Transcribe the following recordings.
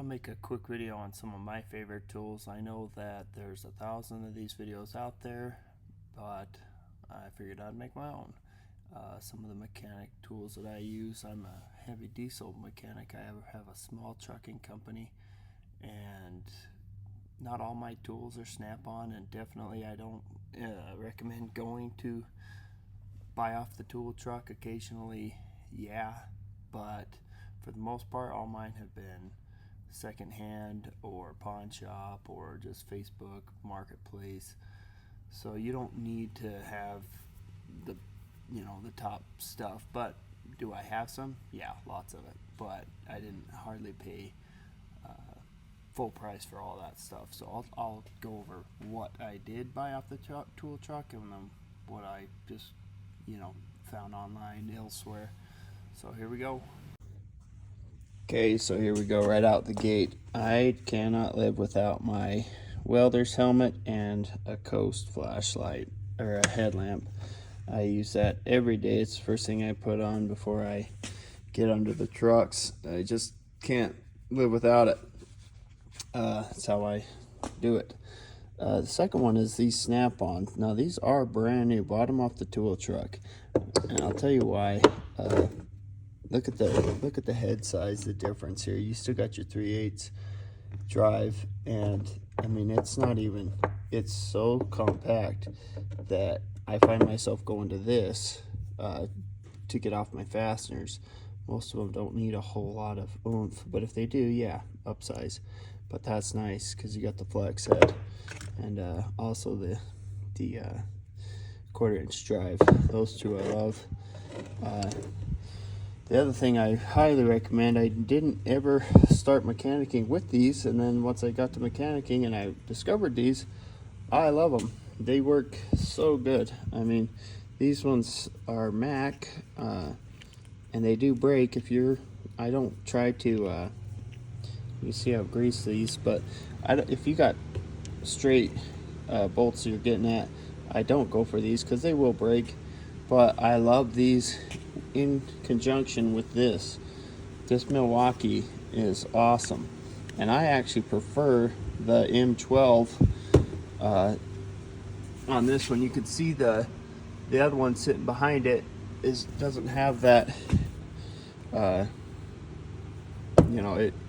make a quick video on some of my favorite tools. I know that there's 1,000 of these videos out there, but I figured I'd make my own. Some of the mechanic tools that I use, I'm a heavy diesel mechanic. I have a small trucking company, and not all my tools are Snap-on, and definitely I don't recommend going to buy off the tool truck. Occasionally, yeah, but for the most part, all mine have been secondhand or pawn shop or just Facebook Marketplace. So you don't need to have the top stuff. But do I have some? Yeah, lots of it. But I didn't hardly pay full price for all that stuff. So I'll go over what I did buy off the tool truck and then what I just found online elsewhere. So here we go. Okay, so here we go right out the gate. I cannot live without my welder's helmet and a Coast flashlight or a headlamp. I use that every day. It's the first thing I put on before I get under the trucks. I just can't live without it. That's how I do it. The second one is these Snap-on. Now these are brand new, bought them off the tool truck, and I'll tell you why. Look at the head size, the difference here. You still got your 3/8 drive, and I mean it's so compact that I find myself going to this to get off my fasteners. Most of them don't need a whole lot of oomph, but if they do, yeah, upsize. But that's nice because you got the flex head and also the 1/4-inch drive. Those two I love. The other thing I highly recommend, I didn't ever start mechanicking with these, and then once I got to mechanicking and I discovered these, I love them. They work so good. I mean, these ones are Mac, and they do break I don't try to, you see how I've greased these, but if you got straight bolts you're getting at, I don't go for these because they will break. But I love these in conjunction with this. This Milwaukee is awesome, and I actually prefer the M12 on this one. You can see the other one sitting behind it doesn't have that.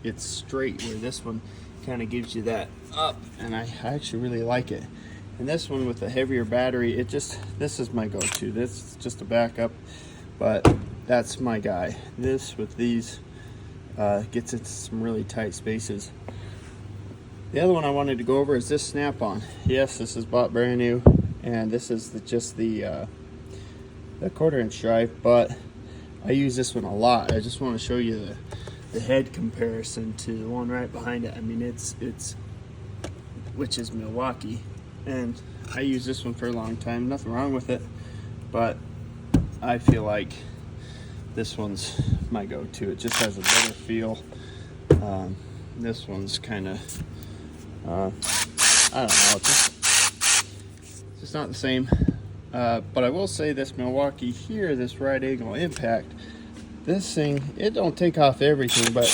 It's straight, where this one kind of gives you that up, and I actually really like it. And this one with the heavier battery, this is my go-to. This is just a backup, but that's my guy. This with these gets into some really tight spaces. The other one I wanted to go over is this Snap-on. Yes, this is bought brand new, and this is just the 1/4-inch drive, but I use this one a lot. I just want to show you the head comparison to the one right behind it. I mean, which is Milwaukee. And I use this one for a long time. Nothing wrong with it, but I feel like this one's my go-to. It just has a better feel. This one's kind of, I don't know, just not the same. But I will say this Milwaukee here, this right angle impact, this thing, it don't take off everything, but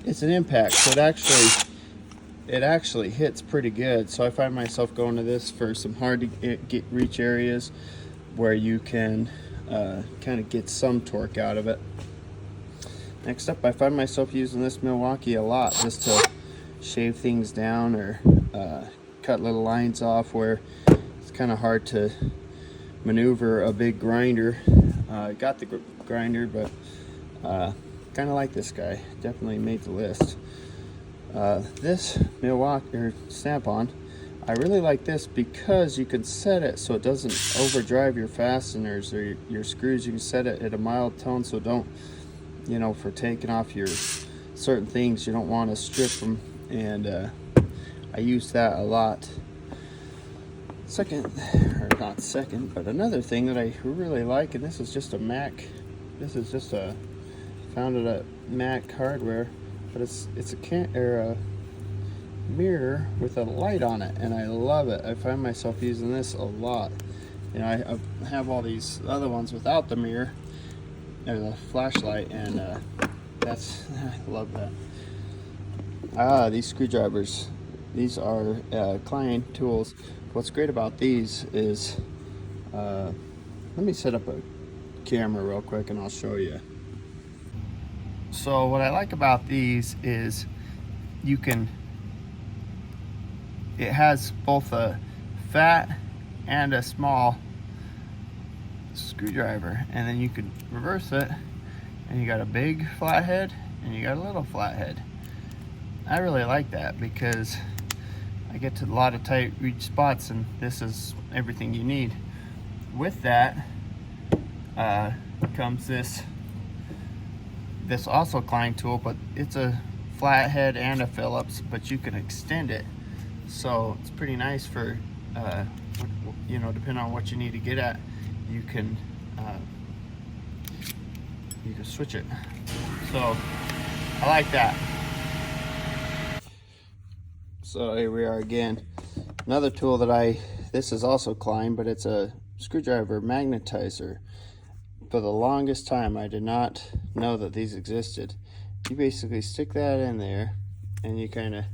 it's an impact, so it actually hits pretty good. So I find myself going to this for some hard to reach areas where you can kind of get some torque out of it. Next up, I find myself using this Milwaukee a lot just to shave things down or cut little lines off where it's kind of hard to maneuver a big grinder. I got the grinder, but kind of like this guy. Definitely made the list. This Milwaukee or Snap-on, I really like this because you can set it so it doesn't overdrive your fasteners or your screws. You can set it at a mild tone, so don't, for taking off your certain things, you don't want to strip them, and I use that a lot. But another thing that I really like, and this is just a Mac, found it at Mac Hardware, but it's a mirror with a light on it, and I love it. I find myself using this a lot. I have all these other ones without the mirror or the flashlight, and I love that. These screwdrivers, these are Klein tools. What's great about these is, let me set up a camera real quick and I'll show you. So what I like about these is it has both a fat and a small screwdriver, and then you can reverse it and you got a big flathead and you got a little flathead. I really like that because I get to a lot of tight reach spots, and this is everything you need. With that comes this also Klein tool, but it's a flathead and a Phillips, but you can extend it, so it's pretty nice for you know, depending on what you need to get at, you can switch it. So I like that. So here we are again. Another tool that this is also Klein, but it's a screwdriver magnetizer. For the longest time, I did not know that these existed. You basically stick that in there, and you kind of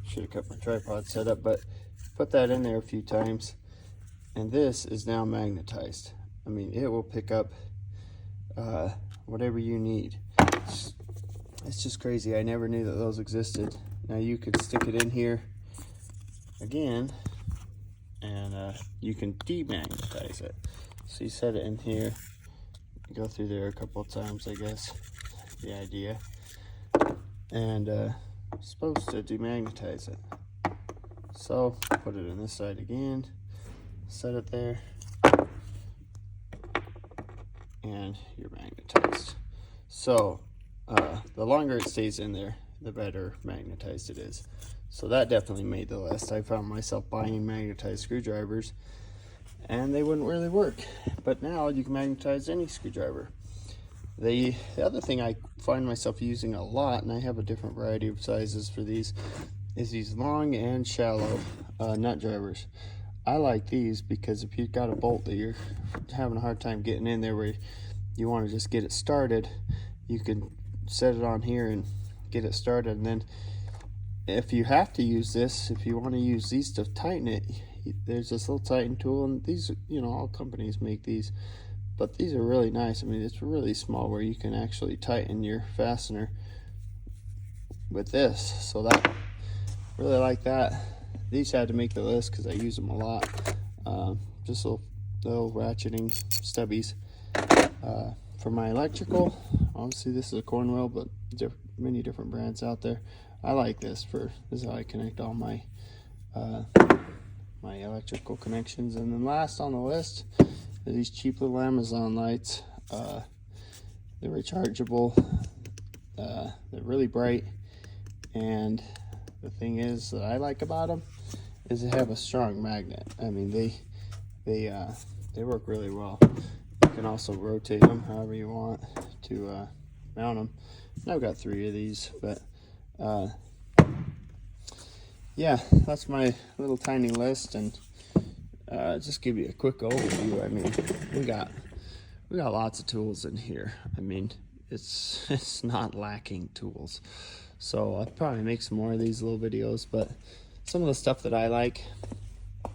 should have kept my tripod set up, but put that in there a few times, and this is now magnetized. I mean, it will pick up whatever you need. It's just crazy. I never knew that those existed. Now you could stick it in here again, and you can demagnetize it. So you set it in here, go through there a couple of times, I guess, the idea, and supposed to demagnetize it. So put it in this side again, set it there, and you're magnetized. So the longer it stays in there, the better magnetized it is. So that definitely made the list. I found myself buying magnetized screwdrivers and they wouldn't really work, but now you can magnetize any screwdriver. The other thing I find myself using a lot, and I have a different variety of sizes for these, is these long and shallow nut drivers. I like these because if you've got a bolt that you're having a hard time getting in there where you want to just get it started, you can set it on here and get it started. And then if you have to use this, if you want to use these to tighten it, there's this little tighten tool, and these, you know, all companies make these, but these are really nice. I mean, it's really small where you can actually tighten your fastener with this. So that, really like that. These had to make the list because I use them a lot. Just little ratcheting stubbies. For my electrical, obviously this is a Cornwell, but many different brands out there. I like this is how I connect all my my electrical connections. And then last on the list are these cheap little Amazon lights. They're rechargeable. They're really bright, and the thing is that I like about them is they have a strong magnet. I mean, they work really well. You can also rotate them however you want to mount them. And I've got 3 of these, but yeah, that's my little tiny list, and just give you a quick overview. I mean, we got lots of tools in here. I mean, it's not lacking tools. So I'll probably make some more of these little videos, but some of the stuff that I like